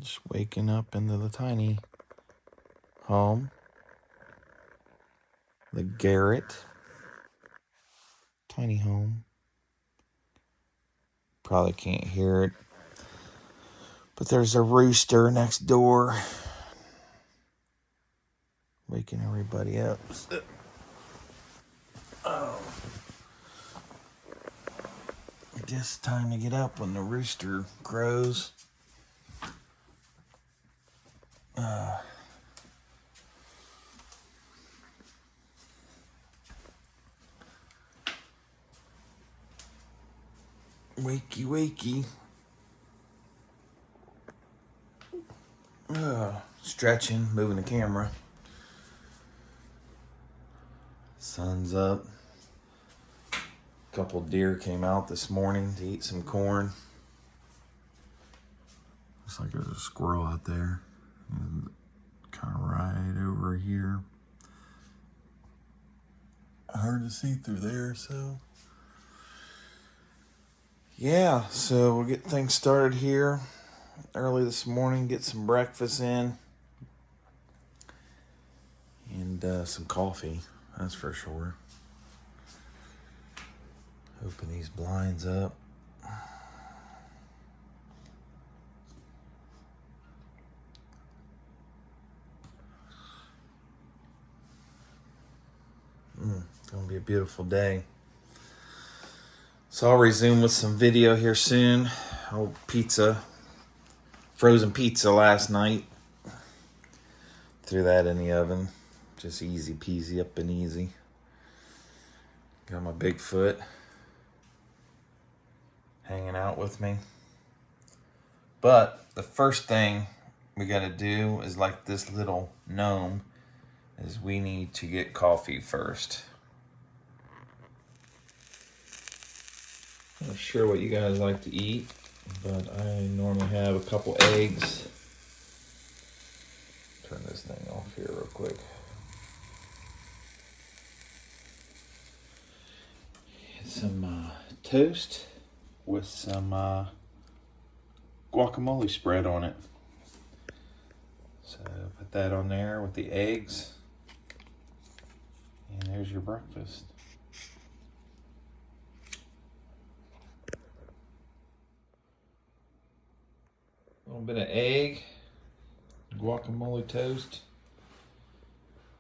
Just waking up into the tiny home. The Garrett Tiny Home. Probably can't hear it, but there's a rooster next door waking everybody up. Oh, I guess it's time to get up when the rooster crows. Wakey, wakey. Stretching, moving the camera. Sun's up. A couple deer came out this morning to eat some corn. Looks like there's a squirrel out there. Kind of right over here. Hard to see through there, so. Yeah, so we'll get things started here early this morning, get some breakfast in, and some coffee, that's for sure. Open these blinds up. It's gonna be a beautiful day. So I'll resume with some video here soon. Oh, pizza. Frozen pizza last night. Threw that in the oven. Just easy peasy, up and easy. Got my Bigfoot hanging out with me. But the first thing we gotta do is, like this little gnome, is we need to get coffee first. I'm not sure what you guys like to eat, but I normally have a couple eggs. Turn this thing off here real quick. Some toast with some guacamole spread on it. So put that on there with the eggs. And there's your breakfast. A little bit of egg, guacamole toast.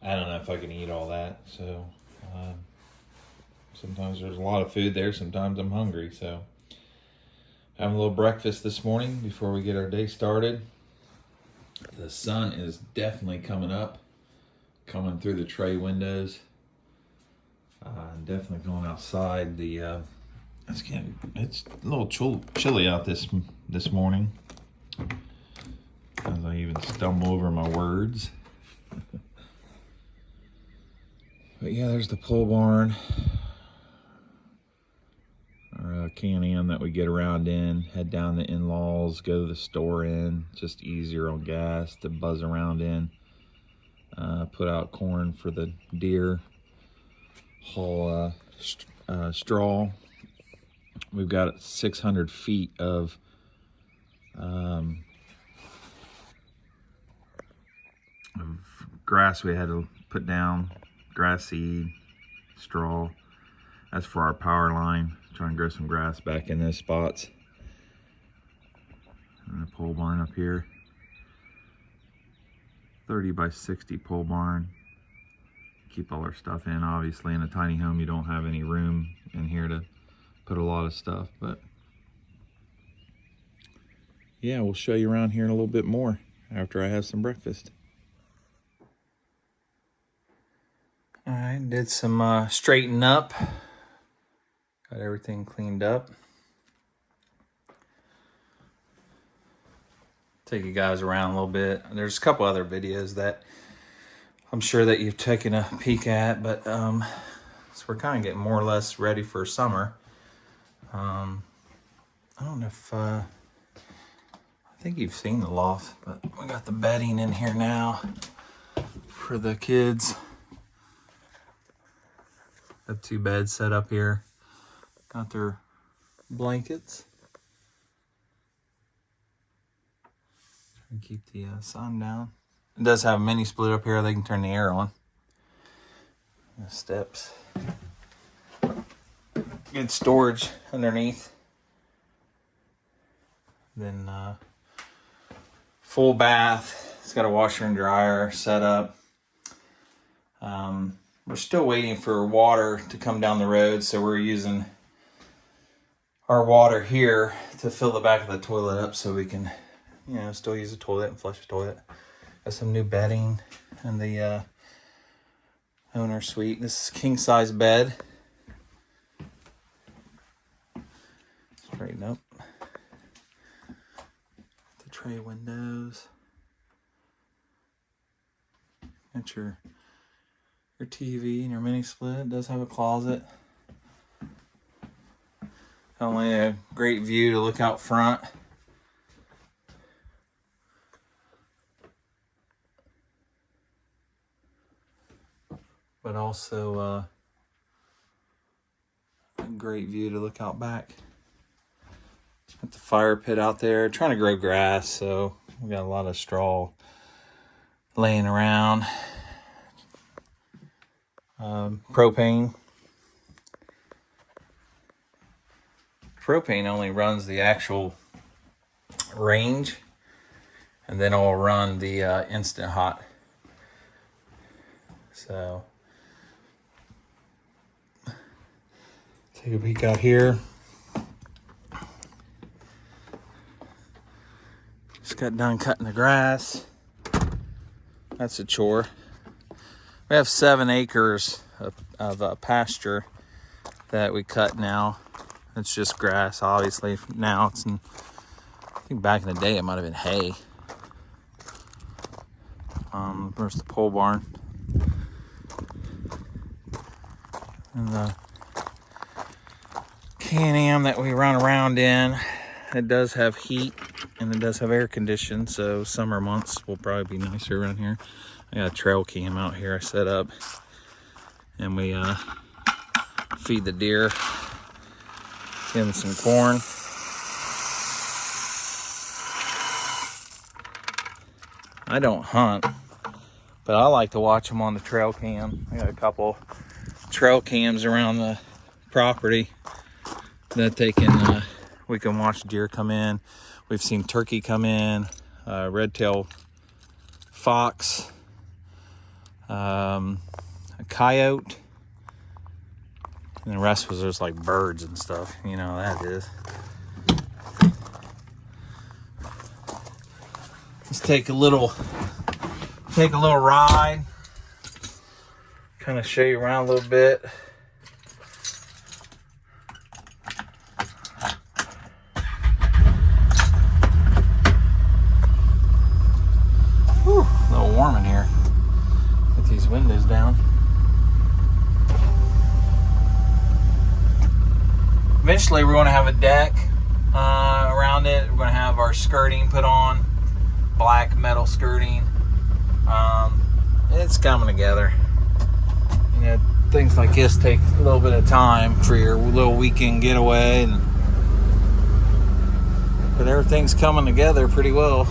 I don't know if I can eat all that, so sometimes there's a lot of food there, sometimes I'm hungry, so having a little breakfast this morning before we get our day started. The sun is definitely coming up, coming through the tray windows. Definitely going outside. It's a little chilly out this morning. As I even stumble over my words. But yeah, there's the pole barn. Our Can-Am that we get around in, head down the in-laws, go to the store in. Just easier on gas to buzz around in. Put out corn for the deer. Haul straw. We've got 600 feet of grass we had to put down, grass seed, straw. That's for our power line. Trying to grow some grass back in those spots. And the pole barn up here. 30 by 60 pole barn. Keep all our stuff in. Obviously in a tiny home you don't have any room in here to put a lot of stuff, but yeah, we'll show you around here in a little bit more after I have some breakfast. All right, did some straightening up. Got everything cleaned up. Take you guys around a little bit. There's a couple other videos that I'm sure that you've taken a peek at, but so we're kind of getting more or less ready for summer. I don't know if I think you've seen the loft, but we got the bedding in here now for the kids. Have 2 beds set up here. Got their blankets. And keep the sun down. It does have a mini split up here. They can turn the air on. The steps. Good storage underneath. Then full bath. It's got a washer and dryer set up. We're still waiting for water to come down the road, so we're using our water here to fill the back of the toilet up so we can, still use the toilet and flush the toilet. Got some new bedding in the owner suite. This is king size bed. Straighten up. The tray windows. Got your TV and your mini split. It does have a closet. Not only a great view to look out front, but also a great view to look out back. Got the fire pit out there. Trying to grow grass, so we got a lot of straw laying around. Propane only runs the actual range, and then it'll run the instant hot. So take a peek out here. Just got done cutting the grass. That's a chore. We have 7 acres of pasture that we cut now. It's just grass, obviously. Now it's I think back in the day it might have been hay. There's the pole barn. And the Can-Am that we run around in. It does have heat and it does have air conditioning, so summer months will probably be nicer around here. I got a trail cam out here I set up, and we feed the deer. Give them some corn. I don't hunt, but I like to watch them on the trail cam. I got a couple trail cams around the property that we can watch deer come in. We've seen turkey come in, red-tailed fox, a coyote, and the rest was just like birds and stuff. You know how that is. Let's take a little ride. Kind of show you around a little bit. Whew, a little warm in here with these windows down. Eventually we're going to have a deck around it. We're going to have our skirting put on, black metal skirting. It's coming together. You know, things like this take a little bit of time for your little weekend getaway, but everything's coming together pretty well.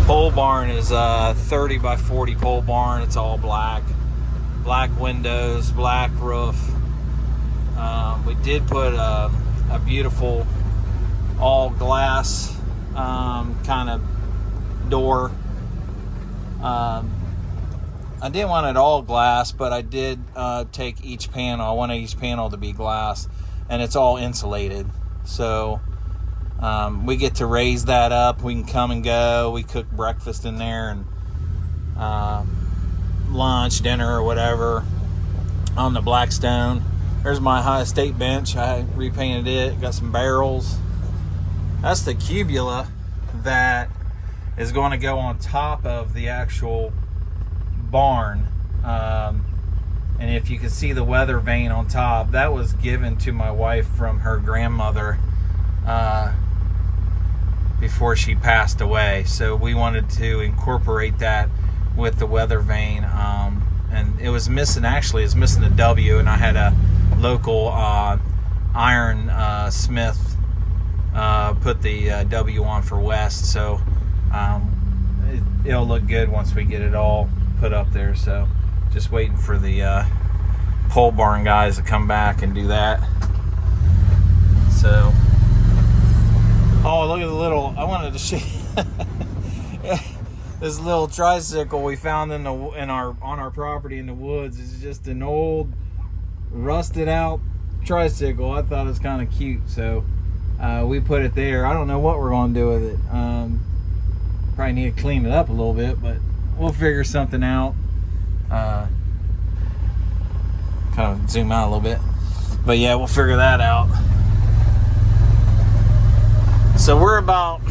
Pole barn is a 30 by 40 pole barn. It's all black windows, black roof. We did put a beautiful all glass kind of door. I didn't want it all glass, but I did take each panel. I wanted each panel to be glass, and it's all insulated. So we get to raise that up. We can come and go. We cook breakfast in there, and lunch, dinner, or whatever on the black stone. There's my high estate bench. I repainted it. Got some barrels. That's the cubula that is going to go on top of the actual barn. And if you can see the weather vane on top, that was given to my wife from her grandmother before she passed away. So we wanted to incorporate that with the weather vane. and it was missing, actually it's missing a W, and I had a local iron smith put the W on for west, so it'll look good once we get it all put up there. So just waiting for the pole barn guys to come back and do that. So, oh, look at the little, I wanted to show you this little tricycle we found on our property in the woods. It's just an old rusted out tricycle. I thought it was kind of cute, so we put it there. I don't know what we're going to do with it. Probably need to clean it up a little bit, but we'll figure something out. Kind of zoom out a little bit, but yeah, we'll figure that out. So we're about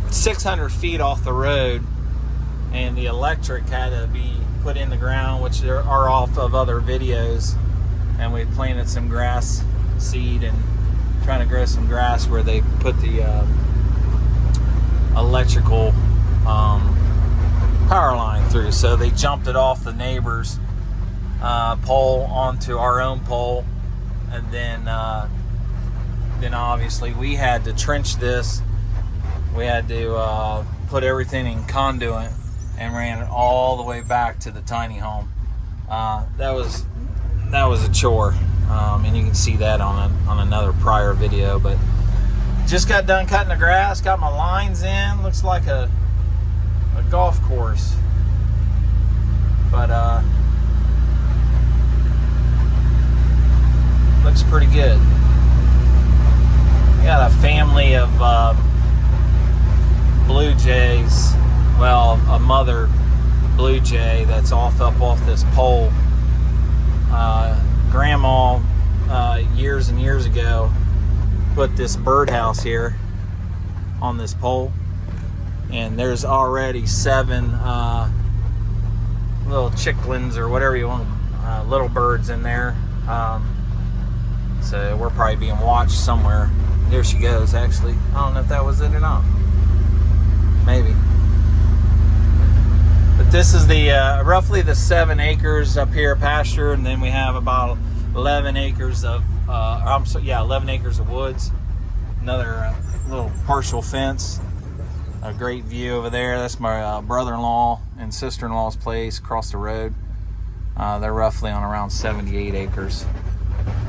600 feet off the road, and the electric had to be put in the ground, which are off of other videos, and we planted some grass seed and trying to grow some grass where they put the electrical power line through. So they jumped it off the neighbor's pole onto our own pole, and then obviously we had to trench this. We had to put everything in conduit and ran it all the way back to the tiny home. That was a chore, and you can see that on another prior video. But just got done cutting the grass, got my lines in. Looks like a golf course, but looks pretty good. We got a family of blue jays. Well, a mother blue jay that's off this pole. Grandma years and years ago put this birdhouse here on this pole, and there's already 7 little chicklins or whatever you want, little birds in there. So we're probably being watched somewhere. There she goes, actually. I don't know if that was it or not. Maybe. But this is the roughly the 7 acres up here pasture, and then we have about 11 acres of 11 acres of woods. Another little partial fence. A great view over there. That's my brother-in-law and sister-in-law's place across the road. They're roughly on around 78 acres.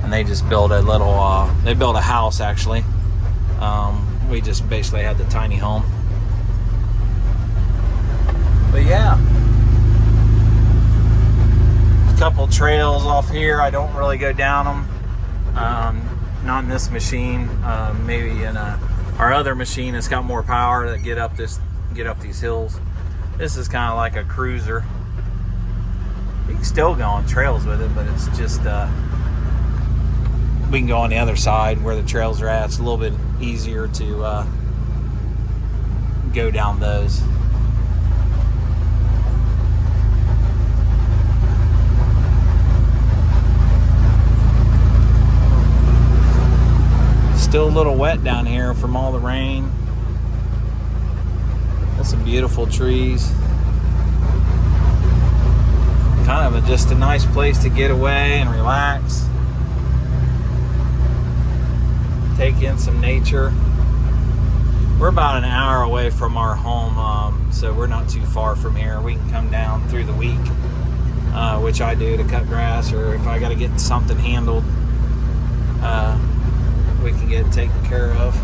And they just built a little, they built a house actually. We just basically had the tiny home. But yeah. A couple trails off here. I don't really go down them. Not in this machine. Maybe in our other machine that's got more power to get up these hills. This is kind of like a cruiser. You can still go on trails with it, but it's just we can go on the other side where the trails are at. It's a little bit easier to go down those. Still a little wet down here from all the rain. That's some beautiful trees. Kind of just a nice place to get away and relax. Take in some nature. We're about an hour away from our home, so we're not too far from here. We can come down through the week, which I do to cut grass, or if I got to get something handled, we can get it taken care of.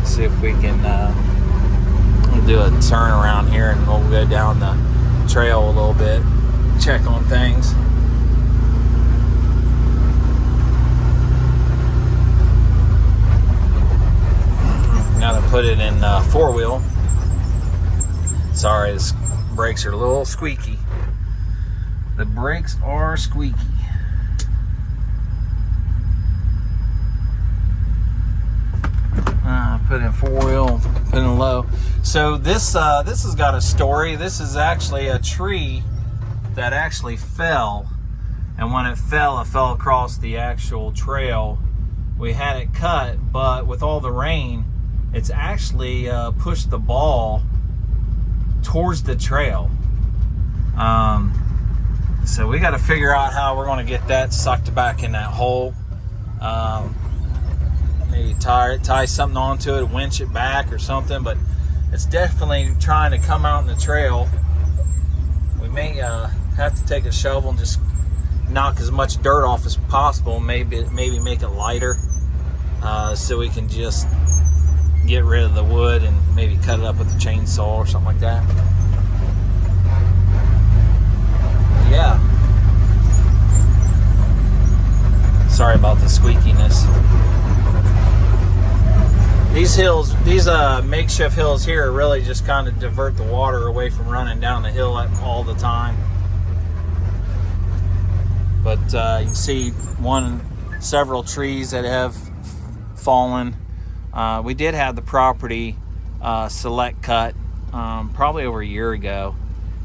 See if we can do a turn around here, and we'll go down the trail a little bit, check on things. Now to put it in 4-wheel. Sorry, the brakes are a little squeaky. The brakes are squeaky. Put in 4-wheel, put in low. So this has got a story. This is actually a tree that actually fell, and when it fell across the actual trail. We had it cut, but with all the rain, it's actually pushed the ball towards the trail. So we got to figure out how we're going to get that sucked back in that hole. Maybe tie something onto it, winch it back or something, but it's definitely trying to come out in the trail. We may have to take a shovel and just knock as much dirt off as possible, maybe make it lighter, so we can just get rid of the wood and maybe cut it up with a chainsaw or something like that. Yeah. Sorry about the squeakiness. These hills, these makeshift hills here really just kind of divert the water away from running down the hill all the time. But you can see several trees that have fallen. We did have the property select cut probably over a year ago,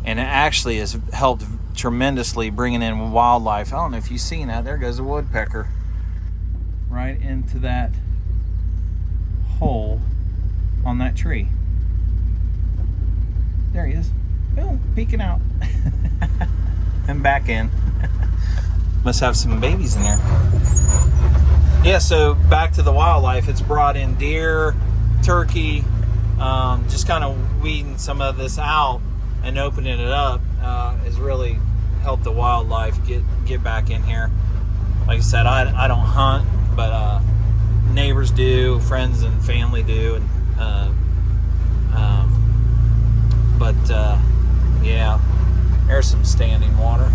and it actually has helped tremendously bringing in wildlife. I don't know if you've seen that. There goes a woodpecker right into that hole on that tree. There he is. Oh, peeking out. And back in. Must have some babies in there. Yeah, so back to the wildlife. It's brought in deer, turkey, just kind of weeding some of this out and opening it up has really helped the wildlife get back in here. Like I said, I don't hunt, but neighbors do, friends and family do, and yeah, there's some standing water.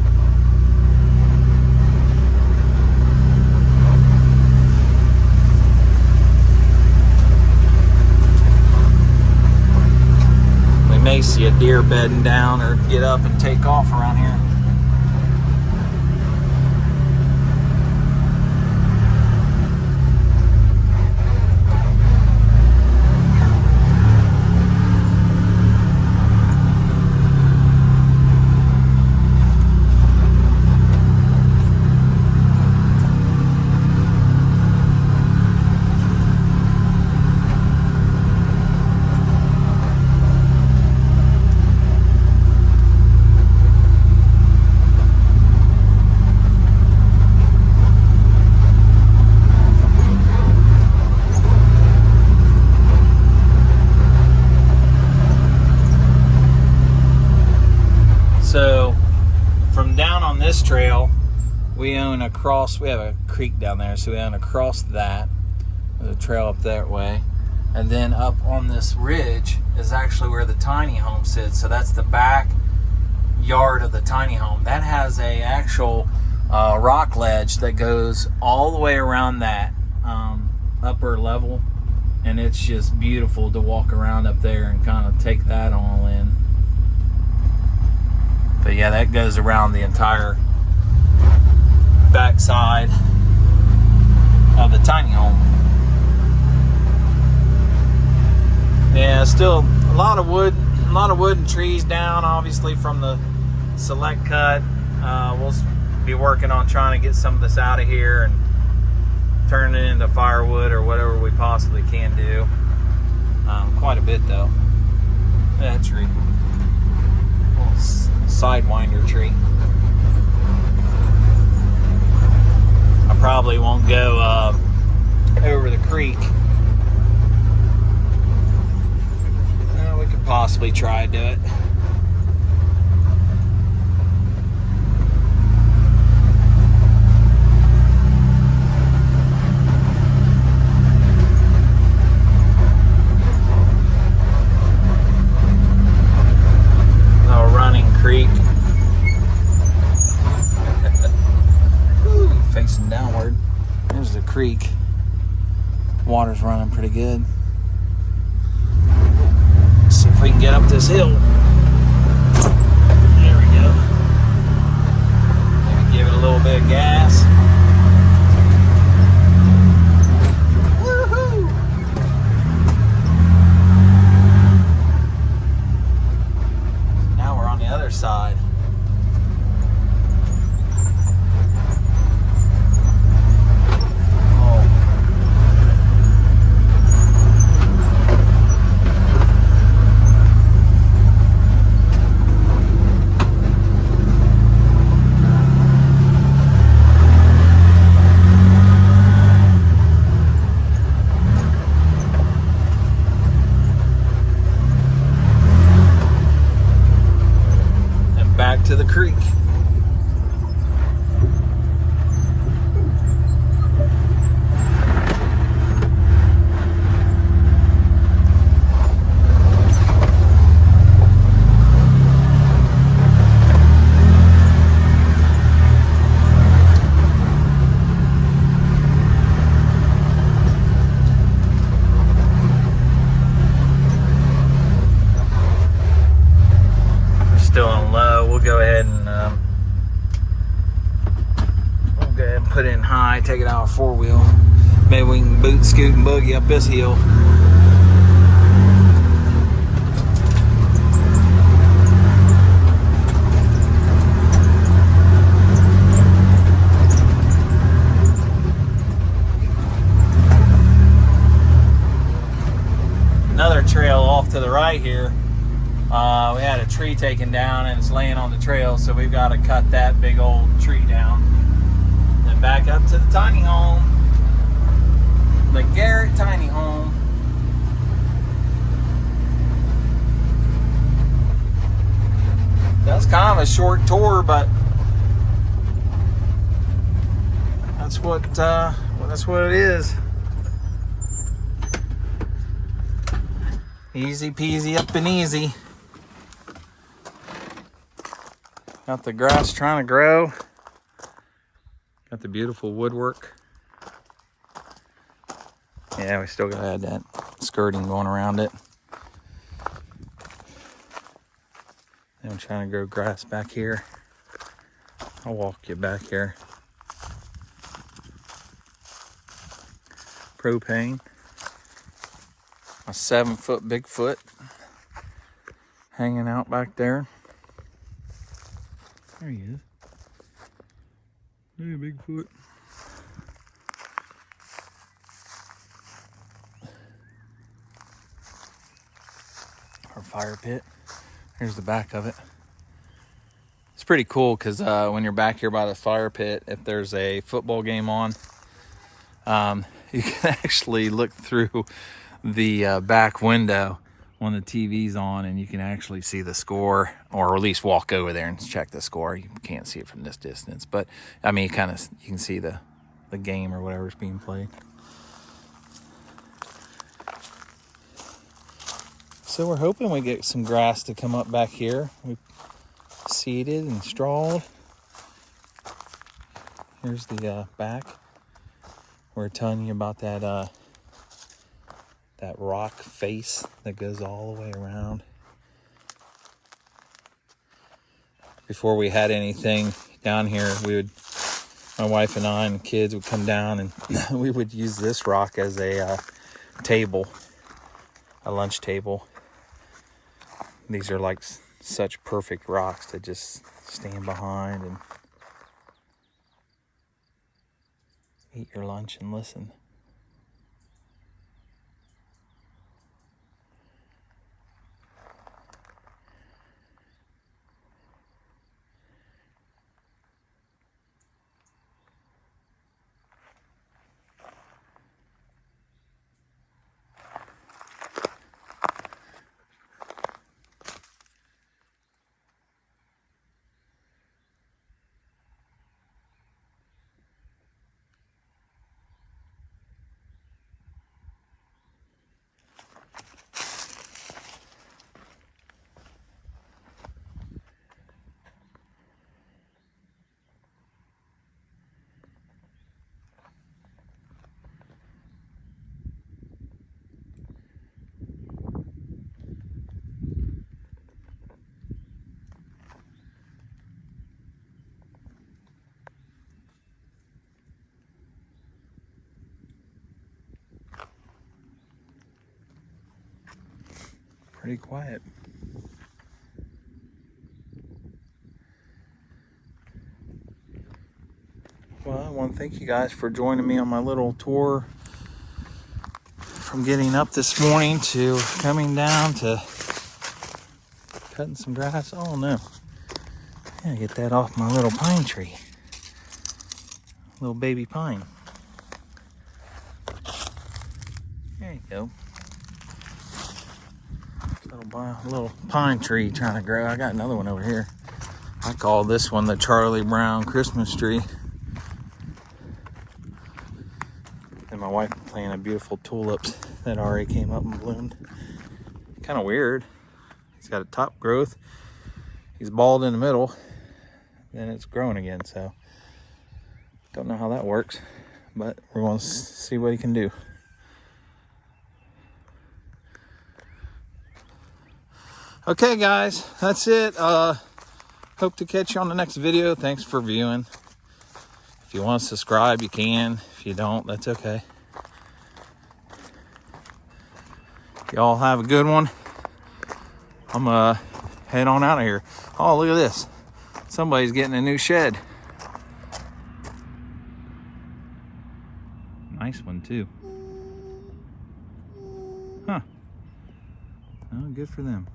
We may see a deer bedding down or get up and take off around here. So from down on this trail, we have a creek down there, so we own across that. There's a trail up that way. And then up on this ridge is actually where the tiny home sits. So that's the back yard of the tiny home. That has a actual rock ledge that goes all the way around that upper level. And it's just beautiful to walk around up there and kind of take that all in. But yeah, that goes around the entire backside of the tiny home. Yeah, still a lot of wood and trees down, obviously from the select cut. We'll be working on trying to get some of this out of here and turn it into firewood or whatever we possibly can do. Quite a bit though. That tree. Sidewinder tree. I probably won't go over the creek. We could possibly try to do it. Creek. Facing downward. There's the creek. Water's running pretty good. Let's see if we can get up this hill. There we go. Maybe give it a little bit of gas. Woohoo! Now we're on the other side. 4-wheel. Maybe we can boot, scoot, and boogie up this hill. Another trail off to the right here. We had a tree taken down and it's laying on the trail, so we've got to cut that big old tree down. Then back up to the tiny home, the Garrett Tiny Home. That's kind of a short tour, but that's what it is. Easy peasy up and easy. Got the grass trying to grow. Got the beautiful woodwork. Yeah, we still gotta add that skirting going around it. And I'm trying to grow grass back here. I'll walk you back here. Propane. A 7-foot Bigfoot hanging out back there. There he is. Hey, Bigfoot. Our fire pit. Here's the back of it. It's pretty cool because when you're back here by the fire pit, if there's a football game on, you can actually look through the back window when the TV's on, and you can actually see the score, or at least walk over there and check the score. You can't see it from this distance, but I mean, you can see the game or whatever's being played. So we're hoping we get some grass to come up back here. We seeded and strawed. Here's the back. We're telling you about that rock face that goes all the way around. Before we had anything down here, my wife and I and kids would come down, and we would use this rock as a table, a lunch table. These are like such perfect rocks to just stand behind and eat your lunch and listen. Pretty quiet. Well, I want to thank you guys for joining me on my little tour from getting up this morning to coming down to cutting some grass. Oh no, I gotta get that off my little pine tree. Little baby pine. There you go. Little pine tree trying to grow. I got another one over here. I call this one the Charlie Brown Christmas tree. And my wife planted beautiful tulips that already came up and bloomed. Kind of weird. He's got a top growth. He's bald in the middle. Then it's growing again. So don't know how that works, but we're going to see what he can do. Okay, guys, that's it. Hope to catch you on the next video. Thanks for viewing. If If you want to subscribe, you can. If you don't, that's okay. Y'all have a good one. I'm gonna head on out of here. Oh, look at this. Somebody's getting a new shed. Nice one too. Huh. Oh, good for them.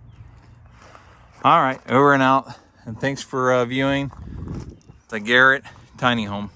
All right, over and out. And thanks for viewing the Garrett Tiny Home.